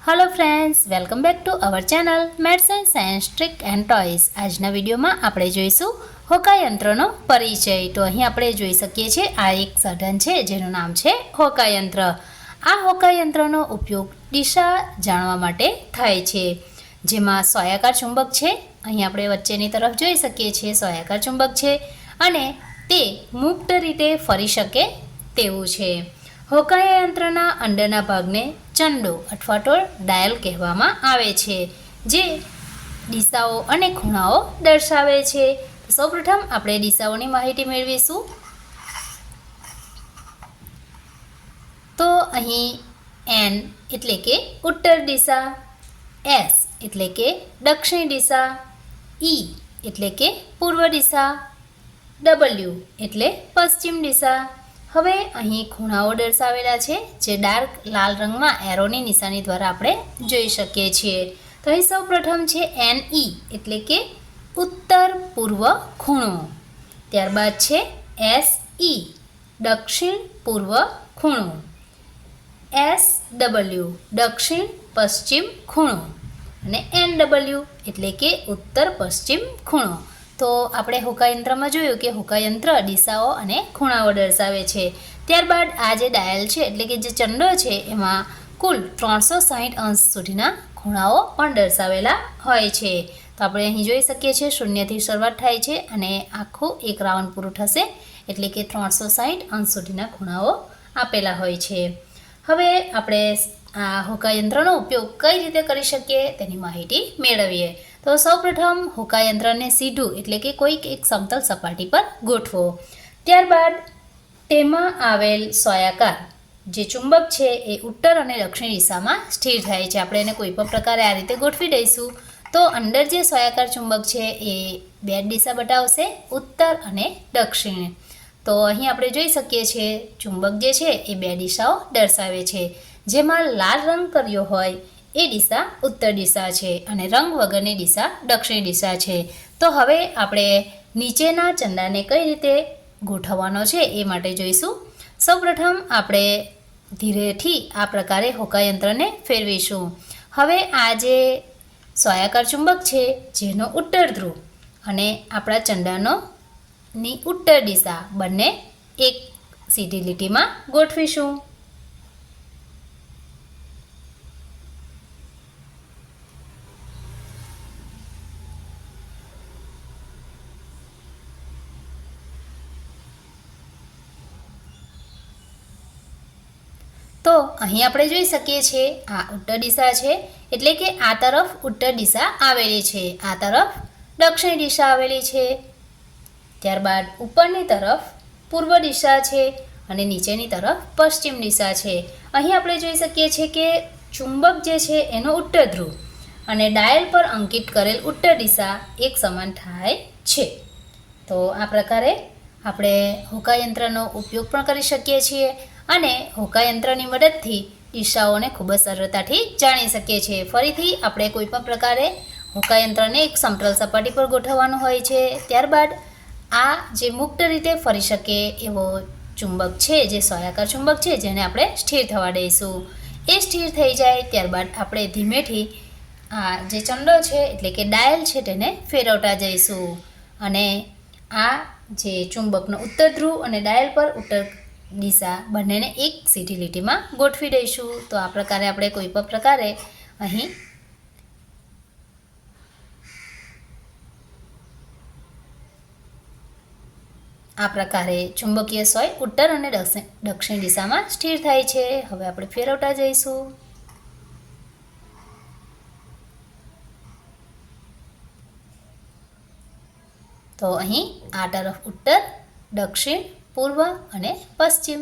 Hello friends, welcome back to our channel maths and science trick and toys. आजना video में आपणे जोईशुं होकायंत्रनो परिचय। तो अहीं आपणे जोई शकीए छीए आ एक साधन छे जेनुं नाम छे होकायंत्र। आ होकायंत्रनो उपयोग दिशा जाणवा माटे थाय छे, जेमां सोयाकार चुंबक छे। अहीं आपणे वच्चेनी तरफ जोई शकीए छीए सोयाकार चुंबक छे अने ते मुक्त रीते फरी शके तेवुं छे। होकायंत्रना अंदરના ભાગને ચંડો અથવા તો ડાયલ કહેવામાં આવે છે, જે દિશાઓ અને ખૂણાઓ દર્શાવે છે। સૌપ્રથમ આપણે દિશાઓની માહિતી મેળવીશું। તો અહીં એન એટલે કે ઉત્તર દિશા, એસ એટલે કે દક્ષિણ દિશા, ઈ એટલે કે પૂર્વ દિશા, ડબલ્યુ એટલે પશ્ચિમ દિશા। હવે અહીં ખૂણાઓ દર્શાવેલા છે, જે ડાર્ક લાલ રંગમાં એરોની નિશાની દ્વારા આપણે જોઈ શકીએ છીએ। તો અહીં સૌ પ્રથમ છે એન ઈ એટલે કે ઉત્તર પૂર્વ ખૂણો, ત્યારબાદ છે એસ ઈ દક્ષિણ પૂર્વ ખૂણો, એસ ડબલ્યુ દક્ષિણ પશ્ચિમ ખૂણો અને એન ડબલ્યુ એટલે કે ઉત્તર પશ્ચિમ ખૂણો। તો આપણે હોકાયંત્રમાં જોયું કે હોકાયંત્ર દિશાઓ અને ખૂણાઓ દર્શાવે છે। ત્યારબાદ આ જે ડાયલ છે એટલે કે જે ચંડો છે એમાં કુલ 360 અંશ સુધીના ખૂણાઓ પણ દર્શાવેલા હોય છે। તો આપણે અહીં જોઈ શકીએ છીએ શૂન્યથી શરૂઆત થાય છે અને આખું એક રાઉન્ડ પૂરું થશે એટલે કે 360 અંશ સુધીના ખૂણાઓ આપેલા હોય છે। હવે આપણે આ હોકાયંત્રનો ઉપયોગ કઈ રીતે કરી શકીએ તેની માહિતી મેળવીએ। તો સૌપ્રથમ હોકાયંત્રને સીધું એટલે કે કોઈક એક સમતલ સપાટી પર ગોઠવો। ત્યારબાદ તેમાં આવેલ સોયાકાર જે ચુંબક છે એ ઉત્તર અને દક્ષિણ દિશામાં સ્થિર થાય છે। આપણે એને કોઈ પણ પ્રકારે આ રીતે ગોઠવી દઈશું તો અંદર જે સોયાકાર ચુંબક છે એ બે દિશા બતાવશે, ઉત્તર અને દક્ષિણ। તો અહીં આપણે જોઈ શકીએ છીએ ચુંબક જે છે એ બે દિશાઓ દર્શાવે છે, જેમાં લાલ રંગ કર્યો હોય એ દિશા ઉત્તર દિશા છે અને રંગ વગરની દિશા દક્ષિણ દિશા છે। તો હવે આપણે નીચેના ચંદાને કઈ રીતે ગોઠવવાનો છે એ માટે જોઈશું। સૌપ્રથમ આપણે ધીરેથી આ પ્રકારે હોકાયંત્રને ફેરવીશું। હવે આ જે સોયાકાર ચુંબક છે જેનો ઉત્તર ધ્રુવ અને આપણા ચંદાની ઉત્તર દિશા બંને એક સીધી લીટીમાં ગોઠવીશું। તો અહીં આપણે જોઈ શકીએ છીએ આ ઉત્તર દિશા છે એટલે કે આ તરફ ઉત્તર દિશા આવેલી છે, આ તરફ દક્ષિણ દિશા આવેલી છે। ત્યારબાદ ઉપરની તરફ પૂર્વ દિશા છે અને નીચેની તરફ પશ્ચિમ દિશા છે। અહીં આપણે જોઈ શકીએ છીએ કે ચુંબક જે છે એનો ઉત્તર ધ્રુવ અને ડાયલ પર અંકિત કરેલ ઉત્તર દિશા એક સમાન થાય છે। તો આ પ્રકારે આપણે હોકાયંત્રનો ઉપયોગ પણ કરી શકીએ છીએ અને હોકાયંત્રની મદદથી દિશાઓને ખૂબ જ સરળતાથી જાણી શકીએ છીએ। ફરીથી આપણે કોઈ પણ પ્રકારે હોકાયંત્રને એક સમતલ સપાટી પર ગોઠવવાનું હોય છે। ત્યારબાદ આ જે મુક્ત રીતે ફરી શકે એવો ચુંબક છે, જે સોયાકાર ચુંબક છે, જેને આપણે સ્થિર થવા દઈશું। એ સ્થિર થઈ જાય ત્યારબાદ આપણે ધીમેથી આ જે ચંડો છે એટલે કે ડાયલ છે તેને ફેરવતા જઈશું અને આ જે ચુંબકનો ઉત્તર ધ્રુવ અને ડાયલ પર ઉત્તર દિશા બંનેને એક સીધી લીટીમાં ગોઠવી દઈશું। તો આ પ્રકારે આપણે કોઈ પણ પ્રકારે અહીં આ પ્રકારે ચુંબકીય સોય ઉત્તર અને દક્ષિણ દિશામાં સ્થિર થાય છે। હવે આપણે ફેરવતા જઈશું। તો અહીં આ તરફ ઉત્તર, દક્ષિણ, પૂર્વ અને પશ્ચિમ।